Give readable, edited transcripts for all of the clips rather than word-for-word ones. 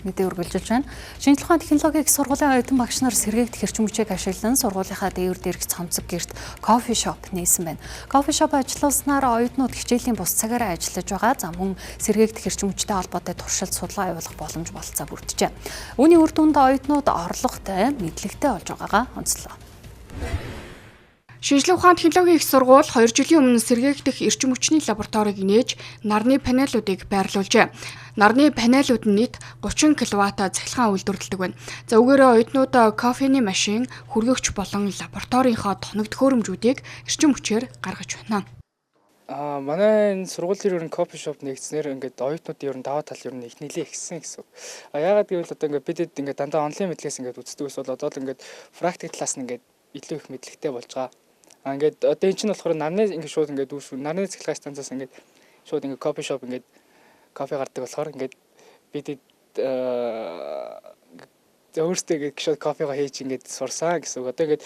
мэдээ үргэлжилж байна. Шинжлэх ухааны технологийн их сургуулийн оюутан багш нар сэргээгдэх эрчим хүчийг ашиглан сургуулийнхаа дээвэр дээрх цомцог гэрт кофе шоп нээсэн байна. Кофе шоп ажиллуулснаар оюутнууд хичээлийн бус цагаараа ажиллаж байгаа. За мөн сэргээгдэх эрчим хүчтэй холбоотой туршилт судалгаа явуулах боломж болцоо бүрджээ. Үүний үр дүнд оюутнууд орлоготой, мэдлэгтэй болж байгаагаа онцлоо. Шинжлэх ухааны технологийн их сургууль 2 жилийн өмнө сэргээгдэх эрчим хүчний лабораторийг нээж нарны панелуудыг байрлуулжээ. Нарны панелууд нь нийт 30 кВт цахилгаан үйлдвэрлэдэг байна. За үүгээрээ оюутнууд кофений машин, хүргэгч болон лабораторийнхоо тоног төхөөрөмжүүдийг эрчим хүчээр гаргаж байна. Манай энэ сургуулийн ер нь кофе шоп нэгдснээр ингээд оюутнуудын ер нь даваа тал ер нь их нэлээ ихсэн гэсэн. Яагаад гэвэл одоо ингээд бидэд ингээд дандаа онлайн мэдлэгээс ингээд үздэг ус бол одоо л ингээд практик талаас нь ингээд илүү их мэдлэгтэй болж байгаа. Ингээд одоо энэ чинь болохоор нарны ингээд шууд ингээд дүүш нарны цахилгаан станцаас ингээд шууд ингээд кофе шоп ингээд кофе гардаг болохоор ингээд бидэд өөрсдөө ингээд шууд кофего хийж ингээд сурсан гэсэн үг. Одоо ингээд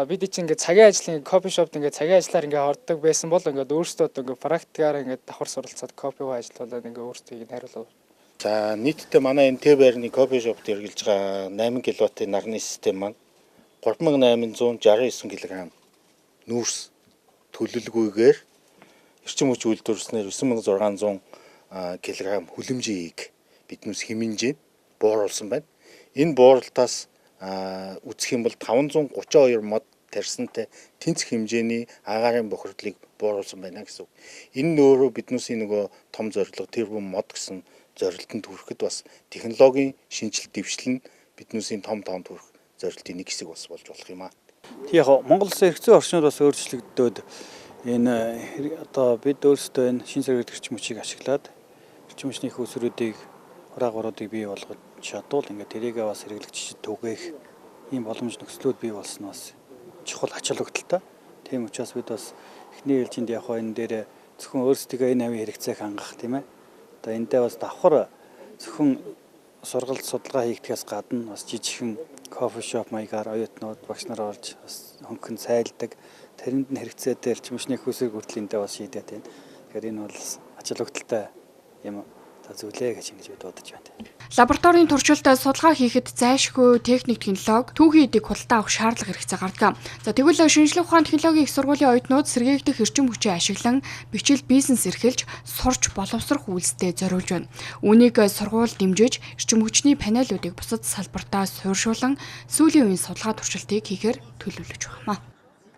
бид чинь ингээд цагийн ажлын кофе шопт ингээд цагийн ажиллаар ингээд ордог байсан бол ингээд өөрсдөө одоо ингээд практикаар ингээд давхар суралцаад кофего ажиллуулад ингээд өөрсдөө хариулав. За нийтдээ манай энэ Т-байрны кофе шопт эргэлж байгаа 8 кВт-ийн нарны систем маань 3869 кг нүүрс төлөлгүйгээр эрчим хүч үйлдвэрлэснээр 9600 кг хүлэмжийг биднээс хэмнэж бууруулсан байна. Энэ бууруултаас үзэх юм бол 532 мод тарьсантай тэнцэх хэмжээний агаарын бохирдлыг бууруулсан байна гэсэн үг. Энэ нь өөрөө биднээс нөгөө том зорилго тэрбум мод гэсэн зорилтод хүрэхэд бас технологийн шинжилт дэвшлэн биднээс том хүрэх зорилтын нэг хэсэг бас болж болох юм аа. Яг Монгол улсын хэрэгцээ орчнууд бас өөрчлөгдөөд энэ одоо бид өөрсдөө энэ шин сэргээгдэх эрчим хүчийг ашиглаад эрчим хүчний их усруудыг хураагуудыг бий болгож чадвал ингээд тэрийгээ бас хэрэглэгч түгээх ийм боломж нөхцлүүд бий болсон бас чухал ач холбогдолтой. Тийм учраас бид бас эхний ээлжинд яг энэ дээр зөвхөн өөрсдөө энэ авийн хэрэгцээг хангах тийм ээ. Одоо эндээ бас давхар зөвхөн сургалт судалгаа хийгдгээс гадна бас жижигхэн кофе шоп маягаар оюутнууд багш нар орж бас хөнгөн сайлдаг тэрэнд нь хэрэгцээтэй эрчим хүчний хүсэг хүртлэндээ бас шийдээд байна. Тэгэхээр энэ бол ач холбогдолтой юм зүйлээ гэж ингэж бодож байна. Лабораторийн туршилтад судалгаа хийхэд зайлшгүй техник технологи түүхий эдийг худалдаа авах шаардлага хэрэгцээ гардаг. За тэгвэл шинжлэх ухааны технологийн их сургуулийн оюутнууд сэргээгдэх эрчим хүчээ ашиглан бичил бизнес эрхэлж сурч боловсрох үйлстэй зориулж байна. Үүнийг сургууль дэмжиж эрчим хүчний панелуудыг бусад салбартаа суурьшуулан сүүлийн үеийн судалгаа туршилтыг хийхээр төлөвлөж байна.